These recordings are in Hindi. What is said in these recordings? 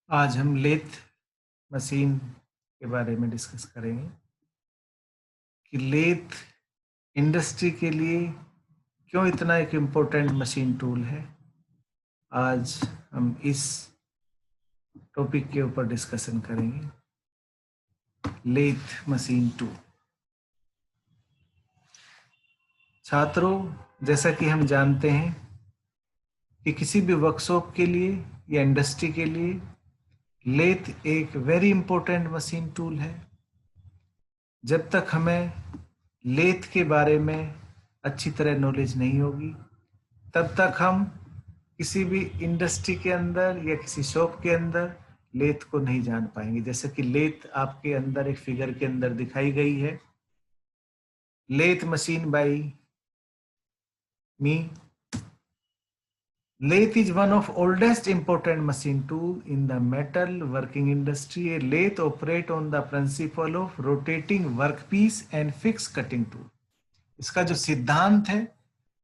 आज हम लेथ मशीन के बारे में डिस्कस करेंगे कि लेथ इंडस्ट्री के लिए क्यों इतना एक इम्पोर्टेंट मशीन टूल है। आज हम इस टॉपिक के ऊपर डिस्कशन करेंगे, लेथ मशीन टूल। छात्रों, जैसा कि हम जानते हैं कि किसी भी वर्कशॉप के लिए या इंडस्ट्री के लिए लेथ एक वेरी इंपॉर्टेंट मशीन टूल है। जब तक हमें लेथ के बारे में अच्छी तरह नॉलेज नहीं होगी तब तक हम किसी भी इंडस्ट्री के अंदर या किसी शॉप के अंदर लेथ को नहीं जान पाएंगे। जैसे कि लेथ आपके अंदर एक फिगर के अंदर दिखाई गई है, lathe machine by me. Lathe is one of oldest important machine tool in the metal working industry. A lathe operate on the principle of rotating workpiece and fixed cutting tool. इसका जो सिद्धांत है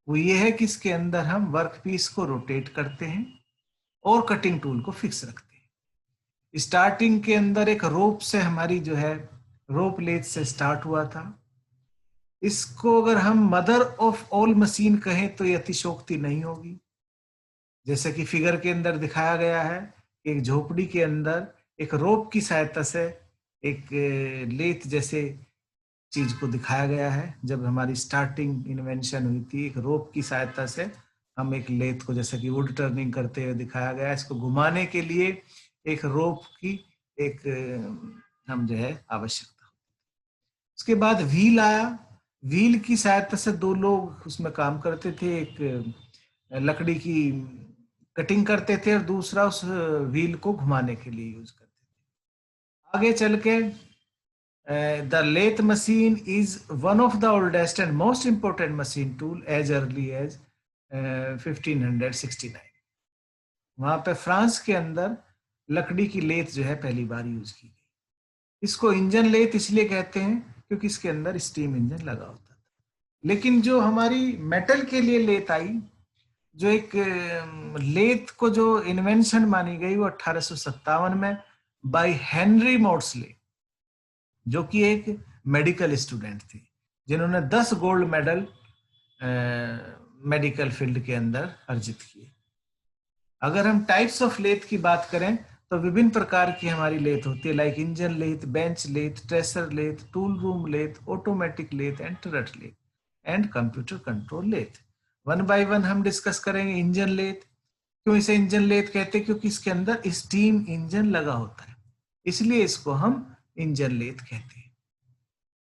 वो ये है कि इसके अंदर हम वर्क पीस को रोटेट करते हैं और कटिंग टूल को फिक्स रखते हैं। स्टार्टिंग के अंदर एक रोप से हमारी जो है रोप लेथ से स्टार्ट हुआ था। इसको अगर हम मदर ऑफ ऑल मशीन कहें तो ये अतिशोक्ति नहीं होगी। जैसे कि फिगर के अंदर दिखाया गया है, एक झोपड़ी के अंदर एक रोप की सहायता से एक लेथ जैसे चीज को दिखाया गया है। जब हमारी स्टार्टिंग इन्वेंशन हुई थी, एक रोप की सहायता से हम एक लेथ को जैसे कि वुड टर्निंग करते हुए दिखाया गया। इसको घुमाने के लिए एक रोप की एक हम जो है आवश्यकता। उसके बाद व्हील आया। व्हील की सहायता से दो लोग उसमें काम करते थे, एक लकड़ी की कटिंग करते थे और दूसरा उस व्हील को घुमाने के लिए यूज करते थे। आगे चल के the lathe machine is one of the oldest and most important machine tool as early as 1569। वहां पे फ्रांस के अंदर लकड़ी की लेथ जो है पहली बार यूज की गई। इसको इंजन लेथ इसलिए कहते हैं क्योंकि इसके अंदर स्टीम इंजन लगा होता था। लेकिन जो हमारी मेटल के लिए लेथ आई, जो एक लेथ को जो इन्वेंशन मानी गई वो 1857 में बाय हेनरी मॉड्सले, जो कि एक मेडिकल स्टूडेंट थे, जिन्होंने 10 गोल्ड मेडल मेडिकल फील्ड के अंदर अर्जित किए। अगर हम टाइप्स ऑफ लेथ की बात करें तो विभिन्न प्रकार की हमारी लेथ होती है, like engine lathe, bench lathe, tracer lathe, tool room lathe, automatic lathe and turret lathe and computer control lathe. One by one हम डिस्कस करेंगे। इंजन लेथ, क्यों इसे इंजन लेथ कहते हैं? क्योंकि इसके अंदर स्टीम इंजन लगा होता है, इसलिए इसको हम इंजन लेथ कहते हैं।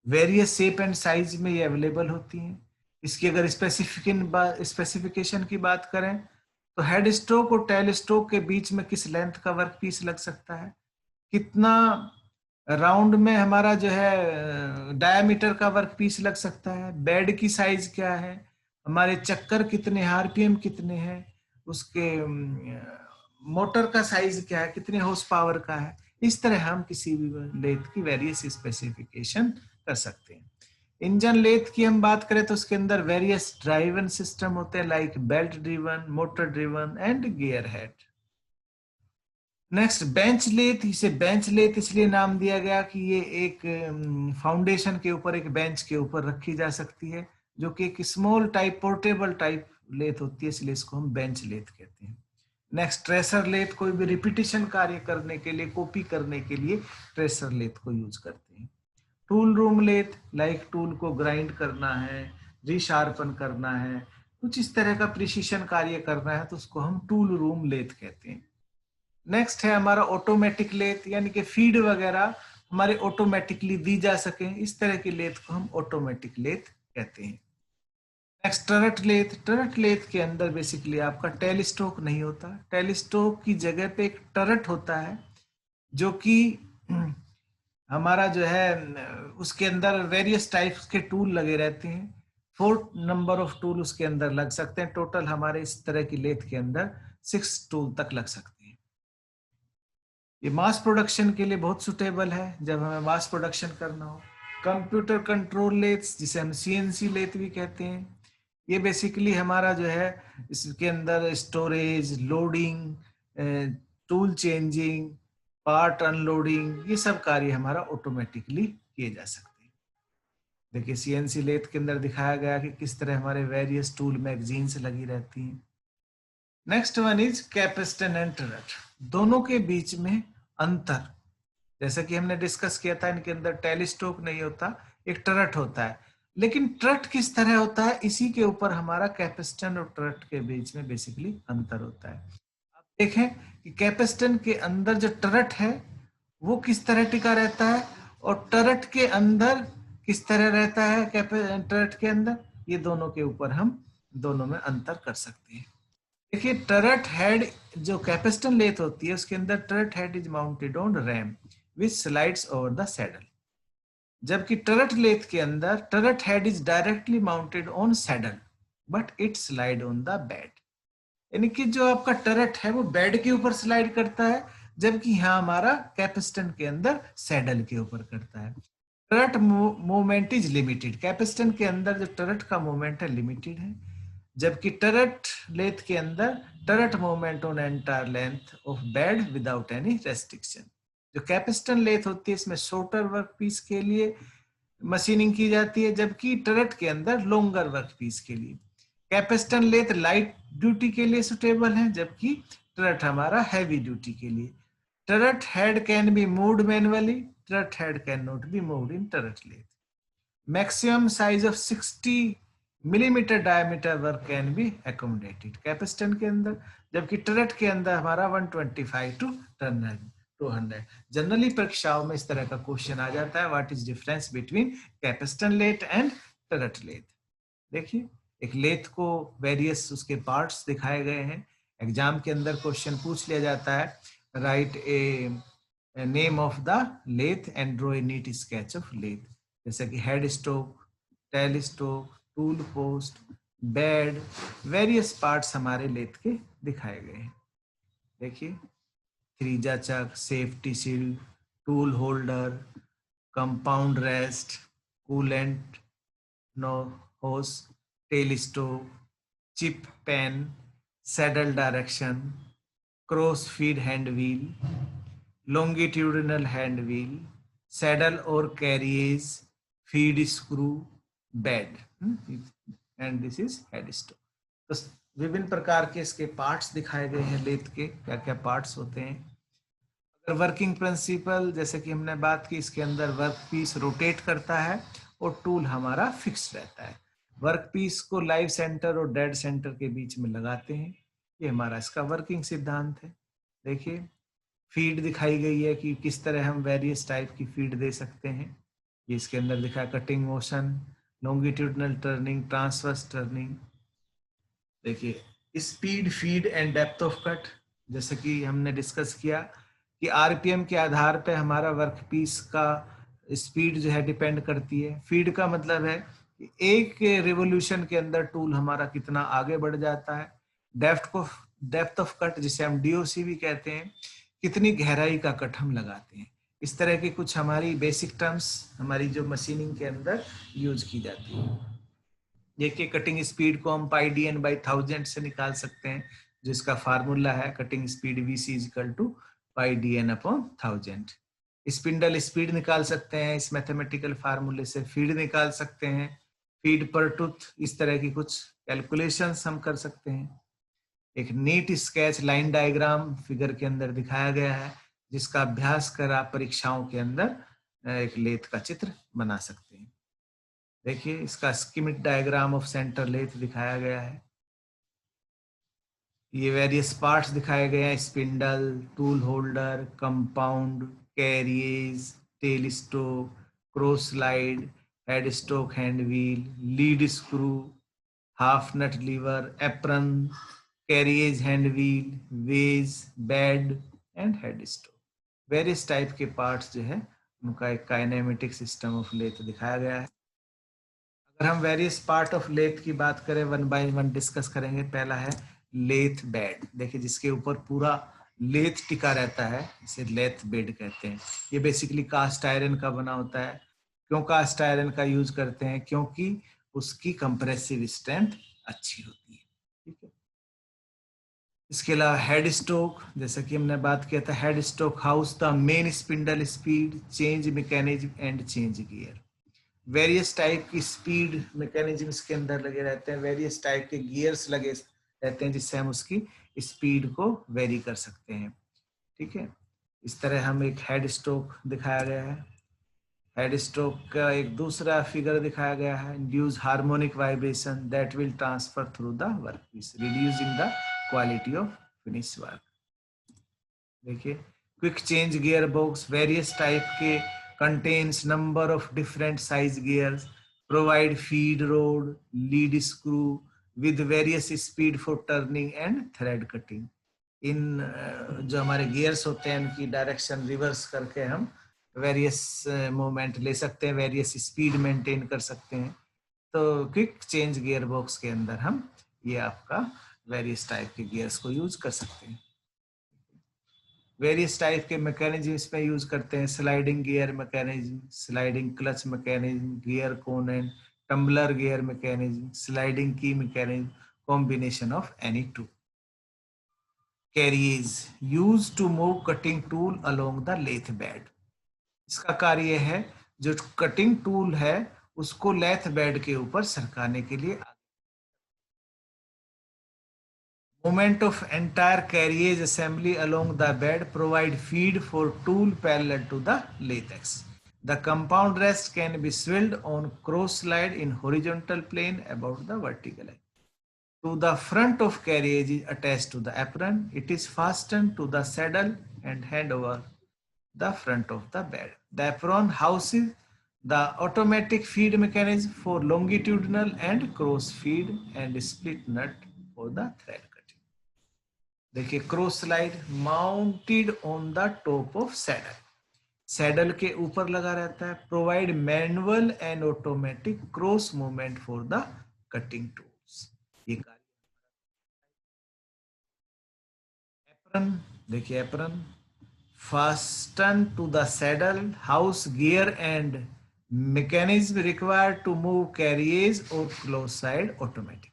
वेरियस शेप एंड साइज में ये अवेलेबल होती हैं। इसकी अगर स्पेसिफिकेशन की बात करें तो हेड स्ट्रोक और टेल स्ट्रोक के बीच में किस लेंथ का वर्क पीस लग सकता है, कितना राउंड में हमारा जो है डायमीटर का वर्क पीस लग सकता है, बेड की साइज क्या है, हमारे चक्कर कितने, आरपीएम कितने हैं, उसके मोटर का साइज क्या है, कितने हॉर्स पावर का है। इस तरह हम किसी भी लेथ की वेरियस स्पेसिफिकेशन कर सकते हैं। इंजन लेथ की हम बात करें तो उसके अंदर वेरियस ड्राइवन सिस्टम होते हैं, like belt driven, motor driven and gear head. Next bench lathe. इसे बेंच लेथ इसलिए नाम दिया गया कि ये एक फाउंडेशन के ऊपर, एक बेंच के ऊपर रखी जा सकती है, जो कि एक small type portable type lathe होती है, इसलिए इसको हम बेंच लेथ कहते हैं। नेक्स्ट ट्रेसर लेथ, कोई भी रिपीटिशन कार्य करने के लिए, कॉपी करने के लिए ट्रेसर लेथ को यूज करते हैं। Tool room lathe, like tool को ग्राइंड करना है, रिशार्पन करना है, कुछ इस तरह का प्रिसीशन कार्य करना है तो उसको हम टूल रूम लेथ कहते हैं। नेक्स्ट है हमारा ऑटोमेटिक लेथ, यानी कि फीड वगैरह हमारे ऑटोमेटिकली दी जा सके, इस तरह की लेथ को हम ऑटोमेटिक लेथ कहते हैं। Next turret lathe. Turret lathe के अंदर बेसिकली आपका टेल स्ट्रोक नहीं होता, टेल स्ट्रोक की जगह पे एक टरट होता है, जो कि हमारा जो है उसके अंदर वेरियस टाइप्स के टूल लगे रहते हैं। 4 नंबर ऑफ टूल उसके अंदर लग सकते हैं। टोटल हमारे इस तरह की लेथ के अंदर 6 टूल तक लग सकते हैं। ये मास प्रोडक्शन के लिए बहुत सुटेबल है जब हमें मास प्रोडक्शन करना हो। कंप्यूटर कंट्रोल लेथ्स, जिसे हम सीएनसी लेथ भी कहते हैं, ये बेसिकली हमारा जो है इसके अंदर storage, loading, tool changing, part unloading, ये सब कार्य हमारा ऑटोमेटिकली किए जा सकते हैं। देखिए सीएनसी लेथ के अंदर दिखाया गया कि किस तरह हमारे वेरियस टूल मैगजीन्स लगी रहती हैं। Next one is capstan and turret, दोनों के बीच में अंतर। जैसा कि हमने डिस्कस किया था, इनके अंदर टेलीस्कोप नहीं होता, एक टरट होता है। लेकिन टरट किस तरह होता है, इसी के ऊपर हमारा कैपेसिटेंस और टरट के बीच में बेसिकली अंतर होता है। आप देखें कि कैपेसिटेंस के अंदर जो टरट है वो किस तरह टिका रहता है, और टरट के अंदर किस तरह रहता है टरट के अंदर, ये दोनों के ऊपर हम दोनों में अंतर कर सकते हैं। देखिए टरट हेड, जो कैपेसिटेंस लेथ होती है उसके अंदर turret head is mounted on ram which slides over the saddle, जबकि टरट लेथ के अंदर turret head is directly mounted on saddle but it slide on the bed. यानी कि जो आपका टरट है वो बेड के ऊपर स्लाइड करता है, जबकि यहाँ हमारा कैपेसिटेंस के अंदर सैडल के ऊपर करता है। टरट मूवमेंट इज लिमिटेड, कैपेसिटेंस के अंदर जो टरट का मूवमेंट है लिमिटेड है, जबकि टरट लेथ के अंदर turret movement on entire length of bed without any restriction. जो कैपेसिटेंस लेथ होती है इसमें शॉर्टर वर्क पीस के लिए मशीनिंग की जाती है, जबकि टरट के अंदर लॉन्गर वर्क पीस के लिए। कैपेसिटेंस लेथ लाइट ड्यूटी के लिए सुटेबल है, जबकि टरट हमारा हैवी ड्यूटी के लिए। Turret head can be moved manually, turret head can not be moved in turret lathe. Maximum size of 60 millimetre diameter work can be accommodated capstan के अंदर, जबकि टरट के अंदर हमारा 125 टू 200। जनरली परीक्षाओं में इस तरह का क्वेश्चन आ जाता है, what is difference between capstan lathe and turret lathe. देखिए एक लेथ को वेरियस उसके पार्ट्स दिखाए गए हैं, एग्जाम के अंदर क्वेश्चन पूछ लिया जाता है, write a name of the lathe and draw a neat sketch of lathe. जैसे कि head stock, tail stock, tool post, bed, various parts हमारे लेथ के दिखाए गए हैं। देखिए three jaw chuck, safety shield, tool holder, compound rest, coolant no hose, tail stock, chip pan, saddle direction, cross feed hand wheel, longitudinal hand wheel, saddle or carriage, feed screw, bed, and this is head stock। तो विभिन्न प्रकार के इसके पार्ट्स दिखाए गए हैं, लेथ के क्या क्या पार्ट्स होते हैं। अगर वर्किंग प्रिंसिपल जैसे कि हमने बात की, इसके अंदर वर्क पीस रोटेट करता है और टूल हमारा फिक्स रहता है। वर्क पीस को लाइव सेंटर और डेड सेंटर के बीच में लगाते हैं, ये हमारा इसका वर्किंग सिद्धांत है। देखिए फीड दिखाई गई है कि किस तरह हम वेरियस टाइप की फीड दे सकते हैं। ये इसके अंदर दिखा cutting motion, longitudinal turning, transverse turning. देखिए speed, feed and depth of cut, जैसे कि हमने डिस्कस किया कि आरपीएम के आधार पे हमारा वर्क पीस का स्पीड जो है डिपेंड करती है। फीड का मतलब है कि एक रिवोल्यूशन के अंदर टूल हमारा कितना आगे बढ़ जाता है। डेप्थ ऑफ कट जिसे हम डीओसी भी कहते हैं, कितनी गहराई का कट हम लगाते हैं। इस तरह की कुछ हमारी बेसिक टर्म्स हमारी जो मशीनिंग के अंदर यूज की जाती है। देखिए कटिंग स्पीड को हम पाई डी एन बाई 1000 से निकाल सकते हैं, जिसका फार्मूला है cutting speed VC is equal to pi D N upon 1000। Spindle speed निकाल सकते हैं इस मैथमेटिकल फार्मूले से, फीड निकाल सकते हैं, फीड पर टूथ, इस तरह की कुछ कैलकुलेशंस हम कर सकते हैं। एक NEET sketch line diagram figure के अंदर दिखाया गया है, जिसका अभ्यास कर आप परीक्षाओं के अंदर एक लेथ का चित्र बना सकते हैं। देखिए इसका schematic diagram of centre lathe दिखाया गया है। ये वेरियस पार्ट्स दिखाए गए हैं, spindle, tool holder, compound, carriage, tail stock, cross slide, head stock hand wheel, lead screw, half nut lever, apron, carriage hand wheel, ways, bed and head stock. Various type के पार्ट्स जो है उनका एक काइनेमेटिक सिस्टम ऑफ लेथ दिखाया गया है। अगर हम वेरियस पार्ट ऑफ लेथ की बात करें, वन बाय वन डिस्कस करेंगे। पहला है लेथ बेड, देखिए जिसके ऊपर पूरा लेथ टिका रहता है, इसे लेथ बेड कहते हैं। ये बेसिकली कास्ट आयरन का बना होता है। क्यों कास्ट आयरन का यूज करते हैं? क्योंकि उसकी कंप्रेसिव स्ट्रेंथ अच्छी होती है। ठीक है। इसके अलावा हेड स्टोक, जैसा कि हमने बात किया था, head stock house the main spindle speed, change mechanism and change gear. Various type की स्पीड मैकेनिज्म इसके अंदर लगे रहते हैं, वेरियस टाइप के गियर्स लगे रहते हैं जिससे हम उसकी स्पीड को वेरी कर सकते हैं। ठीक है, इस तरह हम एक हेड स्टोक दिखाया गया है। हेड स्ट्रोक का एक दूसरा फिगर दिखाया गया है, induce harmonic vibration that will transfer through the workpiece reducing the quality of finish work. देखिए, quick change gear box various type के, contains number of different size gears, provide feed rod, lead screw with various speed for turning and thread cutting. इन जो हमारे गियर्स होते हैं उनकी डायरेक्शन रिवर्स करके हम वेरियस मूवमेंट ले सकते हैं, वेरियस स्पीड मेंटेन कर सकते हैं। तो क्विक चेंज गियर बॉक्स के अंदर हम ये आपका वेरियस टाइप के गियर्स को यूज कर सकते हैं। वेरियस टाइप के मैकेनिज्म इसमें यूज करते हैं, sliding gear mechanism, sliding clutch mechanism, gear cone, tumbler gear mechanism, sliding key mechanism, combination of any two. Carriage use to move cutting tool along the lathe bed. इसका कार्य है जो कटिंग टूल है उसको लेथ बेड के ऊपर सरकाने के लिए। Movement of entire carriage assembly along the bed provide feed for tool parallel to the latex. The compound rest can be swilled on cross slide in horizontal plane about the vertical line. To the front of carriage is attached to the apron. It is fastened to the saddle and hand over the front of the bed. The apron houses the automatic feed mechanism for longitudinal and cross feed and split nut for the thread cutting. देखिए, cross slide mounted on the top of saddle, saddle के ऊपर लगा रहता है, provide manual and automatic cross movement for the cutting tools. ये एप्रन, देखिए apron fasten to the saddle, house gear and mechanism required to move carriage or close side automatic.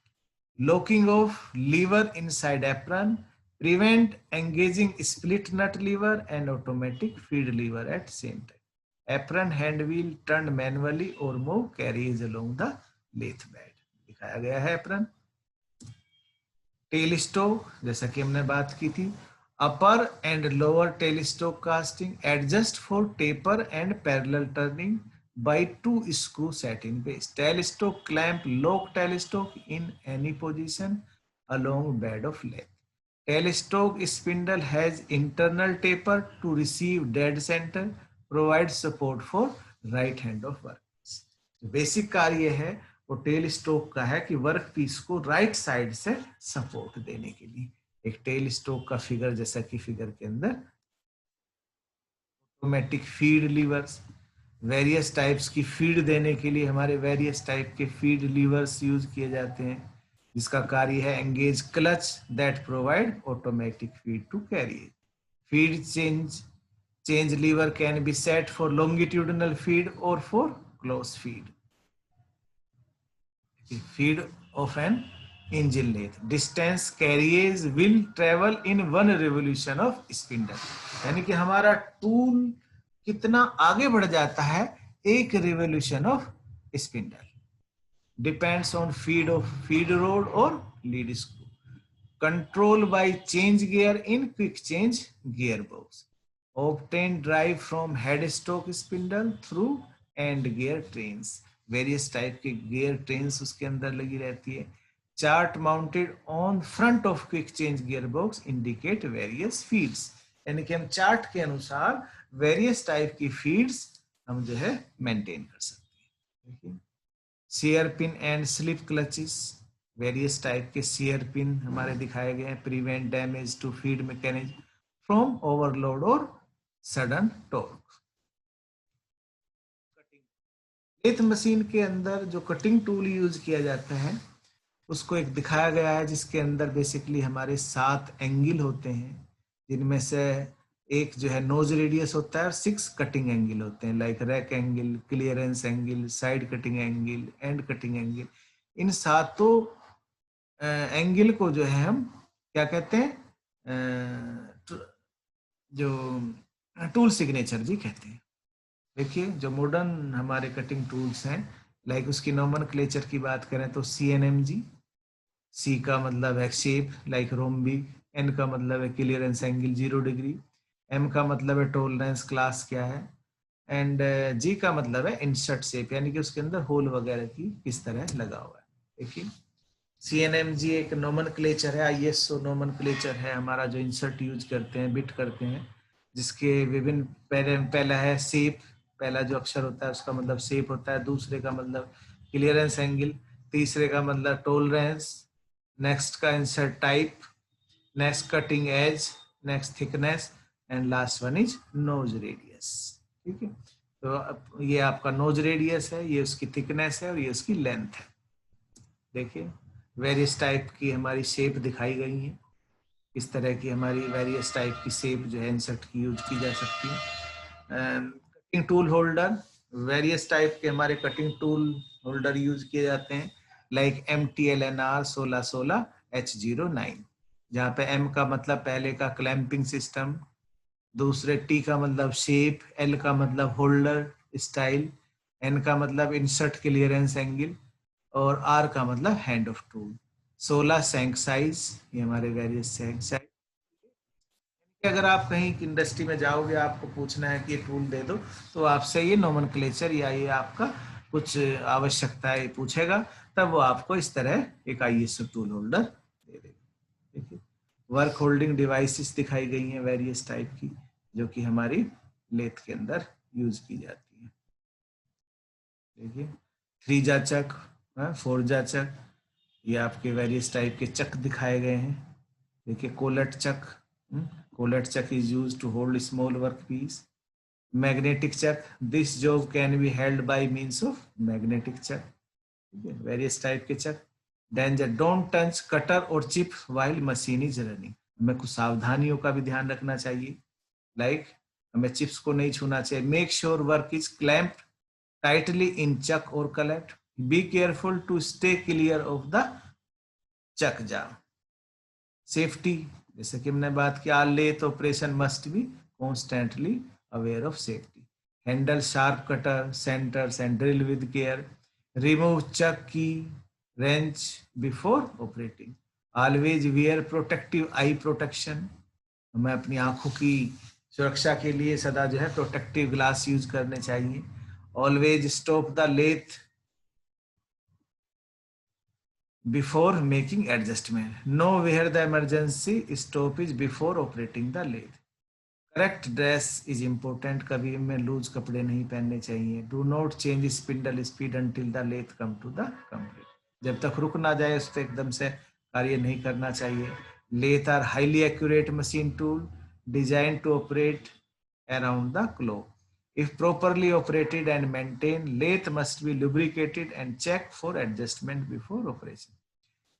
Locking of lever inside apron, prevent engaging split nut lever and automatic feed lever at same time. Apron hand wheel turned manually or move carriage along the lathe bed. दिखाया गया है apron। टेल स्टोक, जैसा कि हमने बात की थी, upper and lower tail stock casting, adjust for taper and parallel turning by 2 screw set in base. Tail stroke clamp lock tail stroke in any position along bed of lathe. Tail stroke spindle has internal taper to receive dead center, provide support for right hand of work. Basic कार्य है वो टेल स्ट्रोक का है कि वर्क पीस को राइट साइड से सपोर्ट देने के लिए। एक टेल स्ट्रोक का फिगर जैसा कि फिगर के अंदर, automatic feed levers, various types की फीड देने के लिए हमारे वेरियस टाइप के फीड लीवर्स यूज किए जाते हैं, जिसका कार्य है engage clutch that provide automatic feed to carrier. Feed change lever can be set for longitudinal feed और for close feed. Feed of an engine lathe. Distance carriage will travel in one revolution of spindle. यानी कि हमारा टूल कितना आगे बढ़ जाता है एक revolution of spindle, depends on feed rod और lead screw, control by change gear in quick change gear box, obtain drive from head stock spindle through end gear trains. Various type के गियर ट्रेन्स उसके अंदर लगी रहती है। Chart mounted on front of quick change gear box indicate various feeds, यानी कि हम चार्ट के अनुसार वेरियस टाइप की फीड्स हम जो है मेंटेन कर सकते हैं। देखिए, share pin and slip clutches, various type के शेयर पिन हमारे दिखाए गए हैं, prevent damage to feed mechanism from overload और सडन टॉर्क। लेथ मशीन के अंदर जो कटिंग टूल यूज किया जाता है उसको एक दिखाया गया है, जिसके अंदर बेसिकली हमारे 7 एंगल होते हैं, जिनमें से एक जो है नोज रेडियस होता है और 6 कटिंग एंगल होते हैं, like rake angle, clearance angle, side cutting angle, end cutting angle. इन सातों एंगल को जो है हम क्या कहते हैं, जो टूल सिग्नेचर भी कहते हैं। देखिए जो मॉडर्न हमारे कटिंग टूल्स हैं, लाइक उसकी नोमेनक्लेचर की बात करें तो CNMG, C का मतलब है शेप लाइक रोम्बिक, N का मतलब है क्लियरेंस एंगल 0 डिग्री, M का मतलब है टॉलरेंस क्लास क्या है, एंड G का मतलब है इंसर्ट शेप, यानी कि उसके अंदर होल वगैरह की किस तरह लगा हुआ है। देखिए CNMG एक नोमेनक्लेचर है, ISO नोमेनक्लेचर है हमारा, जो इंसर्ट यूज करते हैं, बिट करते हैं, जिसके विभिन्न पहला है शेप, पहला जो अक्षर होता है उसका मतलब शेप होता है, दूसरे का मतलब क्लियरेंस एंगल, तीसरे का मतलब टॉलरेंस, नेक्स्ट का insert type, next cutting edge, next thickness, and last one is nose radius. ठीक है, तो ये आपका नोज रेडियस है, ये उसकी थिकनेस है और ये उसकी लेंथ है। देखिए वेरियस टाइप की हमारी शेप दिखाई गई है, इस तरह की हमारी वेरियस टाइप की शेप जो है इंसर्ट की यूज की जा सकती है। Cutting tool holder, various type के हमारे कटिंग टूल होल्डर यूज किए जाते हैं, लाइक MTLNR 1616 H09, जहाँ पे M का मतलब पहले का क्लैंपिंग सिस्टम, दूसरे T का मतलब शेप, L का मतलब होल्डर स्टाइल, N का मतलब इंसर्ट क्लियरेंस एंगल, और R का मतलब हैंड ऑफ टूल। 16 सैंक साइज, ये हमारे वेरियस सैंक साइज। अगर आप कहीं इंडस्ट्री में जाओगे, आपको पूछना है कि ये टूल दे दो, तो आपसे ये नोमेनक्लेचर या ये आपका कुछ आवश्यकताएं पूछेगा, तब वो आपको इस तरह एक ISO टूल होल्डर दे देगा। देखिए वर्क होल्डिंग डिवाइसेस दिखाई गई हैं वेरियस टाइप की, जो कि हमारी लेथ के अंदर यूज की जाती है। देखिए 3 जा चक, 4 जा चक, ये आपके वेरियस टाइप के चक दिखाए गए हैं। देखिए collet chuck, collet chuck is use to hold small work piece. Magnetic chuck, this job can be held by means of magnetic chuck. Various type के chuck. Danger, don't touch cutter और chip while machine is running, हमें कुछ सावधानियों का भी ध्यान रखना चाहिए, लाइक हमें चिप्स को नहीं छूना चाहिए। Make sure work is clamped tightly in chuck और collet, be careful to stay clear of the chuck jaws. Safety, जैसे कि हमने बात किया, lathe operation must be constantly aware of safety. Handle sharp cutter centers and drill with care. Remove chuck key wrench before operating. Always wear protective eye protection, हमें अपनी आंखों की सुरक्षा के लिए सदा जो है प्रोटेक्टिव ग्लास यूज करने चाहिए। Always stop the lathe before making adjustment. Know where the emergency stoppage before operating the lathe. Correct dress is important, कभी में लूज कपड़े नहीं पहनने चाहिए। Do not change spindle speed until the lathe come to the complete, जब तक रुक ना जाए उस पर एकदम से कार्य नहीं करना चाहिए। Lathe are highly accurate machine tool design to operate around the clock. If properly operated and maintained, lathe must be lubricated and checked for adjustment before operation.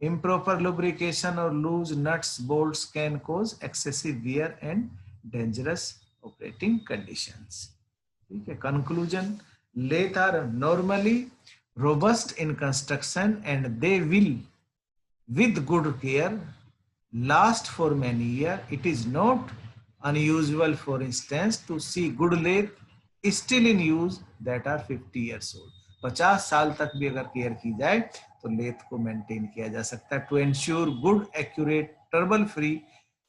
Improper lubrication or loose nuts bolts can cause excessive wear and dangerous operating conditions. ठीक है, conclusion, lathe are normally robust in construction and they will, with good care, last for many years. It is not unusual, for instance, to see good lathe still in use that are 50 years old. 50 साल तक भी अगर केयर की जाए तो लेथ को मेंटेन किया जा सकता है। To ensure good accurate trouble free,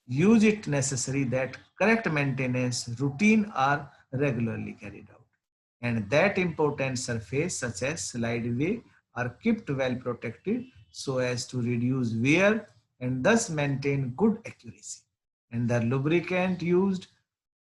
use it necessary that correct maintenance routine are regularly carried out, and that important surface such as slideway are kept well protected so as to reduce wear and thus maintain good accuracy, and the lubricant used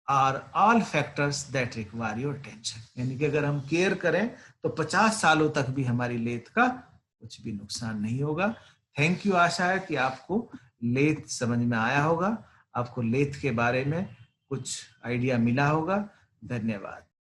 are all factors that require your attention. यानी कि अगर हम केयर करें तो 50 सालों तक भी हमारी लेथ का कुछ भी नुकसान नहीं होगा। थैंक यू, आशा है कि आपको लेथ समझ में आया होगा, आपको लेथ के बारे में कुछ आइडिया मिला होगा। धन्यवाद।